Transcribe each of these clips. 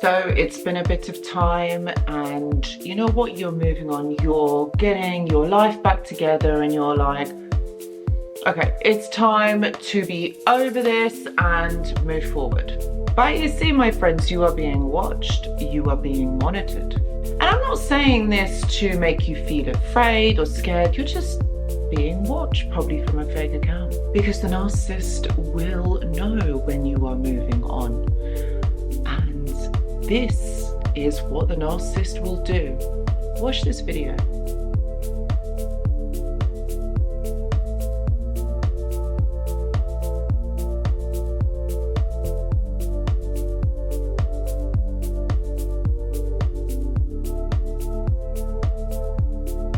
So it's been a bit of time, and you know what, you're moving on, you're getting your life back together, and you're like, okay, it's time to be over this and move forward. But you see, my friends, you are being watched, you are being monitored. And I'm not saying this to make you feel afraid or scared, you're just being watched, probably from a fake account. Because the narcissist will know when you are moving on. And this is what the narcissist will do. Watch this video.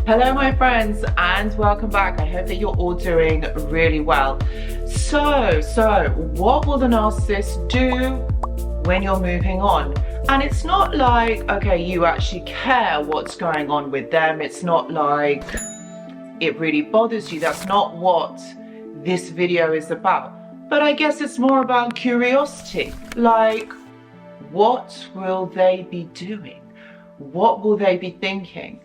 Hello my friends, and welcome back. I hope that you're all doing really well. So what will the narcissist do when you're moving on? And it's not like, okay, you actually care what's going on with them. It's not like it really bothers you. That's not what this video is about. But I guess it's more about curiosity. Like, what will they be doing? What will they be thinking?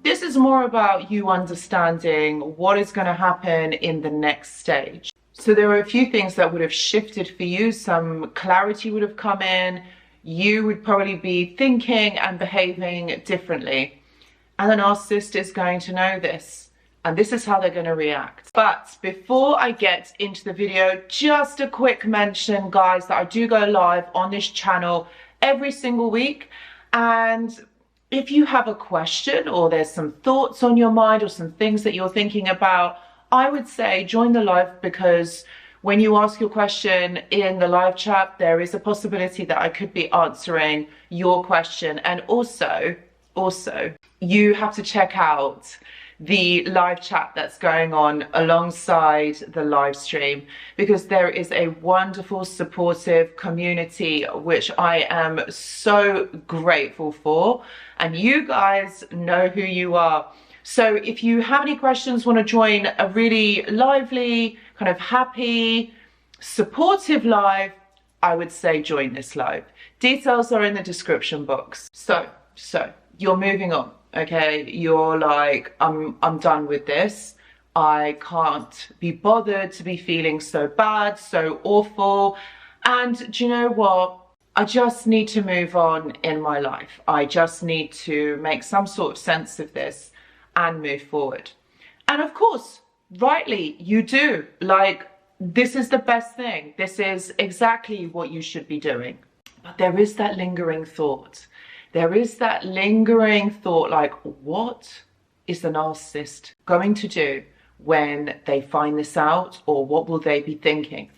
This is more about you understanding what is going to happen in the next stage. So there are a few things that would have shifted for you. Some clarity would have come in. You would probably be thinking and behaving differently. And the narcissist is going to know this. And this is how they're going to react. But before I get into the video, just a quick mention, guys, that I do go live on this channel every single week. And if you have a question or there's some thoughts on your mind or some things that you're thinking about, I would say join the live, because when you ask your question in the live chat, there is a possibility that I could be answering your question. And also, you have to check out the live chat that's going on alongside the live stream, because there is a wonderful supportive community which I am so grateful for, and you guys know who you are. So if you have any questions, want to join a really lively, kind of happy, supportive live, I would say join this live. Details are in the description box. So you're moving on. Okay, you're like, I'm done with this. I can't be bothered to be feeling so bad, so awful. And do you know what? I just need to move on in my life. I just need to make some sort of sense of this and move forward. And of course, rightly, you do. Like, this is the best thing. This is exactly what you should be doing. But there is that lingering thought. There is that lingering thought, like, what is the narcissist going to do when they find this out, or what will they be thinking?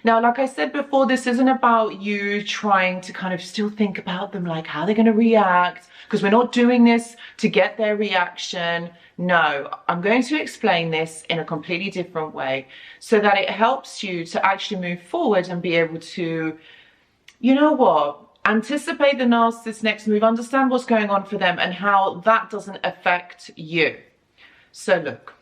Now, like I said before, this isn't about you trying to kind of still think about them, like how they're going to react, because we're not doing this to get their reaction. No, I'm going to explain this in a completely different way so that it helps you to actually move forward and be able to, you know what, anticipate the narcissist's next move, understand what's going on for them and how that doesn't affect you. So look,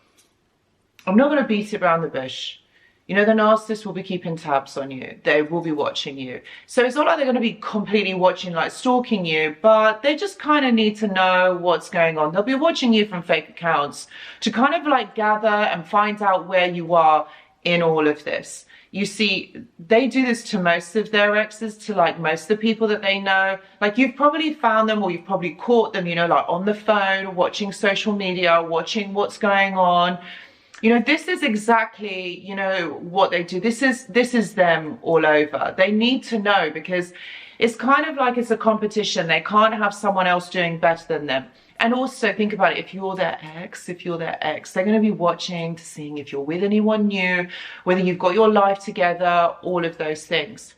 I'm not going to beat it around the bush. You know, the narcissist will be keeping tabs on you. They will be watching you. So it's not like they're going to be completely watching, like stalking you, but they just kind of need to know what's going on. They'll be watching you from fake accounts to kind of like gather and find out where you are in all of this. You see, they do this to most of their exes, to like most of the people that they know. Like, you've probably found them, or you've probably caught them, you know, like on the phone, watching social media, watching what's going on. You know, this is exactly, you know, what they do. This is them all over. They need to know, because it's kind of like it's a competition. They can't have someone else doing better than them. And also think about it, if you're their ex, they're going to be watching to seeing if you're with anyone new, whether you've got your life together, all of those things.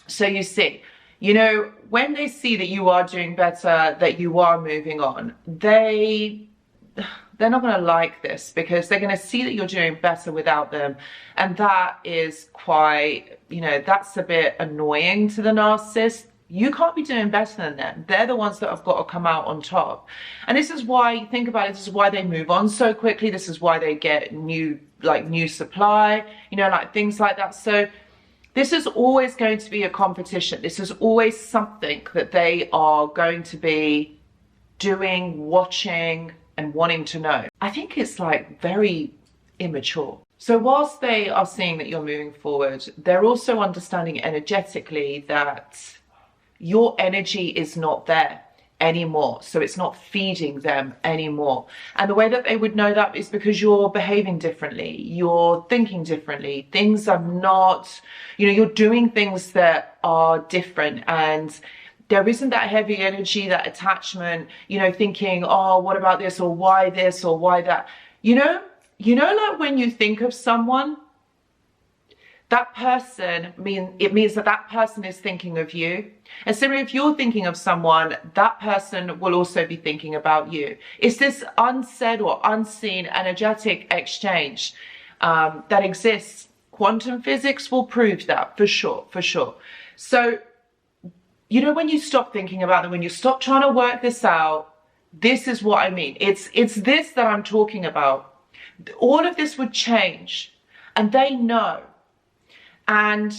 So you see, you know, when they see that you are doing better, that you are moving on, they're not going to like this, because they're going to see that you're doing better without them. And that is quite, you know, that's a bit annoying to the narcissist. You can't be doing better than them. They're the ones that have got to come out on top. And this is why, think about it, this is why they move on so quickly. This is why they get new supply, you know, like things like that. So This is always going to be a competition. This is always something that they are going to be doing, watching, and wanting to know. I think it's like very immature. So whilst they are seeing that you're moving forward, they're also understanding energetically that your energy is not there anymore. So it's not feeding them anymore. And the way that they would know that is because you're behaving differently, you're thinking differently, things are not, you're doing things that are different, and there isn't that heavy energy, that attachment, thinking, oh, what about this, or why this, or why that. Like when you think of someone, that person means that person is thinking of you. And similarly, if you're thinking of someone, that person will also be thinking about you. It's this unsaid or unseen energetic exchange that exists. Quantum physics will prove that for sure. So, when you stop thinking about them, when you stop trying to work this out, this is what I mean. It's this that I'm talking about. All of this would change, and they know. And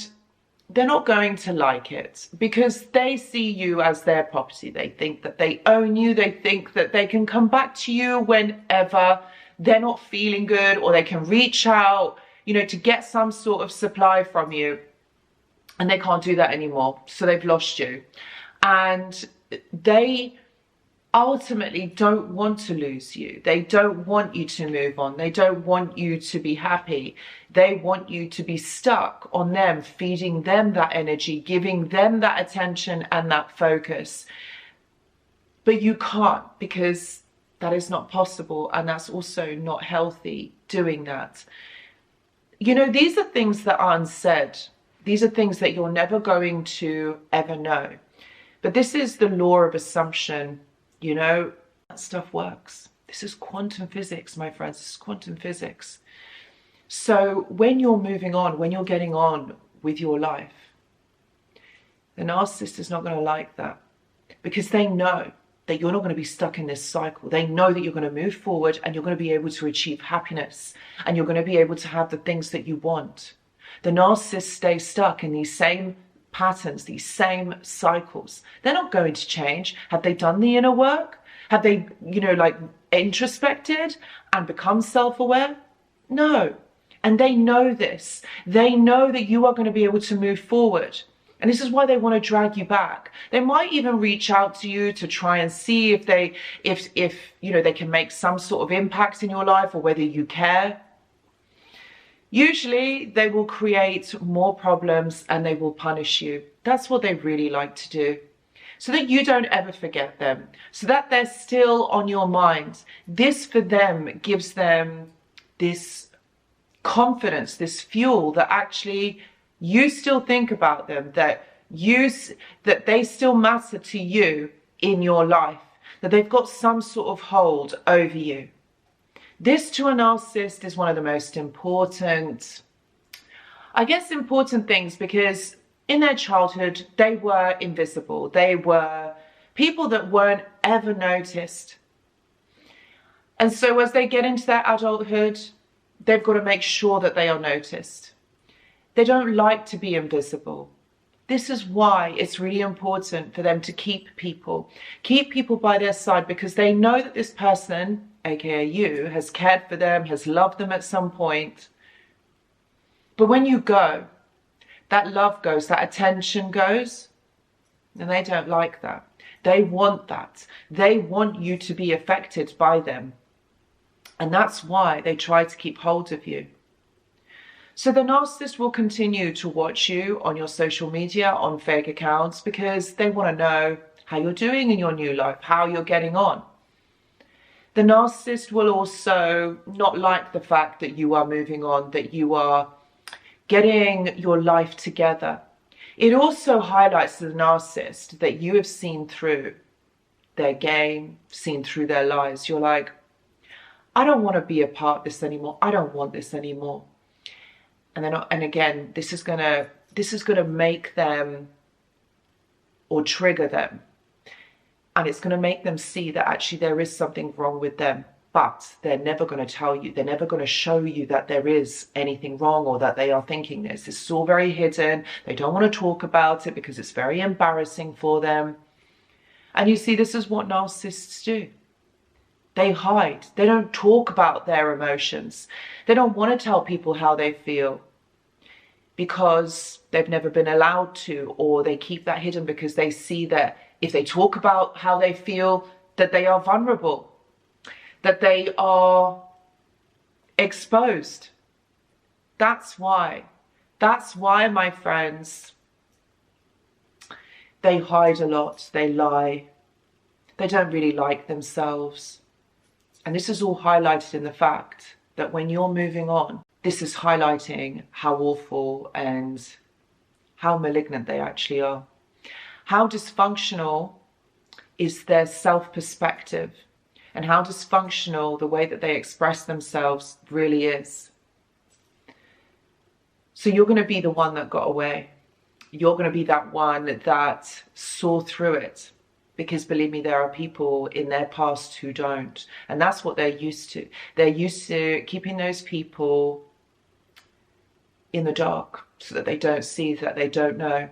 they're not going to like it because they see you as their property. They think that they own you. They think that they can come back to you whenever they're not feeling good, or they can reach out, to get some sort of supply from you. And they can't do that anymore. So they've lost you. And they ultimately don't want to lose you. They don't want you to move on. They don't want you to be happy. They want you to be stuck on them, feeding them that energy, giving them that attention and that focus. But you can't, because that is not possible, and that's also not healthy, doing that. These are things that are unsaid. These are things that you're never going to ever know. But this is the law of assumption. That stuff works. This is quantum physics, my friends. This is quantum physics. So when you're moving on, when you're getting on with your life, the narcissist is not going to like that, because they know that you're not going to be stuck in this cycle. They know that you're going to move forward, and you're going to be able to achieve happiness, and you're going to be able to have the things that you want. The narcissist stays stuck in these same patterns, these same cycles. They're not going to change. Have they done the inner work? Have they, introspected and become self-aware? No. And they know this. They know that you are going to be able to move forward. And this is why they want to drag you back. They might even reach out to you to try and see if they can make some sort of impact in your life, or whether you care. Usually they will create more problems and they will punish you. That's what they really like to do, so that you don't ever forget them, so that they're still on your mind. This for them gives them this confidence, this fuel, that actually you still think about them, that they still matter to you in your life, that they've got some sort of hold over you. This to a narcissist is one of the most important things, because in their childhood, they were invisible. They were people that weren't ever noticed. And so as they get into their adulthood, they've got to make sure that they are noticed. They don't like to be invisible. This is why it's really important for them to keep people by their side, because they know that this person, aka you, has cared for them, has loved them at some point. But when you go, that love goes, that attention goes, and they don't like that. They want that. They want you to be affected by them. And that's why they try to keep hold of you. So the narcissist will continue to watch you on your social media, on fake accounts, because they want to know how you're doing in your new life, how you're getting on. The narcissist will also not like the fact that you are moving on, that you are getting your life together. It also highlights to the narcissist that you have seen through their game, seen through their lies. You're like, I don't want to be a part of this anymore. I don't want this anymore. And again, this is gonna make them, or trigger them, and it's going to make them see that actually there is something wrong with them. but they're never going to tell you, they're never going to show you that there is anything wrong or that they are thinking this. This is all very hidden. They don't want to talk about it because it's very embarrassing for them. And you see, this is what narcissists do. They hide. They don't talk about their emotions. They don't want to tell people how they feel because they've never been allowed to, or they keep that hidden because they see that if they talk about how they feel, that they are vulnerable, that they are exposed. That's why. That's why, my friends, they hide a lot, they lie, they don't really like themselves. And this is all highlighted in the fact that when you're moving on, this is highlighting how awful and how malignant they actually are. How dysfunctional is their self-perspective, and how dysfunctional the way that they express themselves really is. So you're going to be the one that got away. You're going to be that one that saw through it. Because believe me, there are people in their past who don't. And that's what they're used to. They're used to keeping those people in the dark so that they don't see, that they don't know.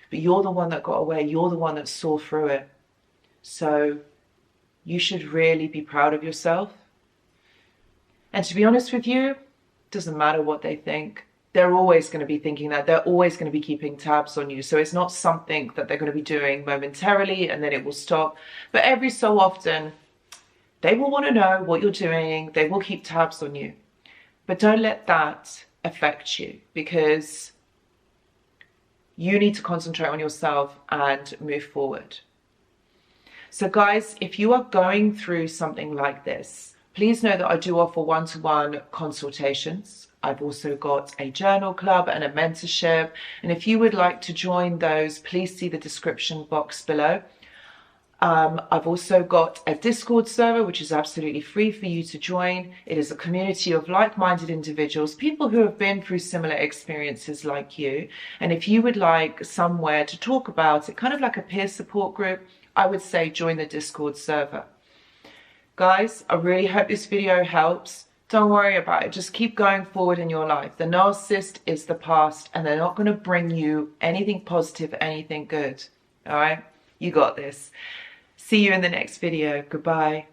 But you're the one that got away. You're the one that saw through it. So you should really be proud of yourself. And to be honest with you, it doesn't matter what they think. They're always going to be thinking that. They're always going to be keeping tabs on you. So it's not something that they're going to be doing momentarily and then it will stop. But every so often, they will want to know what you're doing. They will keep tabs on you. But don't let that affect you, because you need to concentrate on yourself and move forward. So guys, if you are going through something like this, please know that I do offer one-to-one consultations. I've also got a journal club and a mentorship. And if you would like to join those, please see the description box below. I've also got a Discord server, which is absolutely free for you to join. It is a community of like-minded individuals, people who have been through similar experiences like you. And if you would like somewhere to talk about it, kind of like a peer support group, I would say join the Discord server. Guys, I really hope this video helps. Don't worry about it. Just keep going forward in your life. The narcissist is the past, and they're not going to bring you anything positive, anything good. All right? You got this. See you in the next video. Goodbye.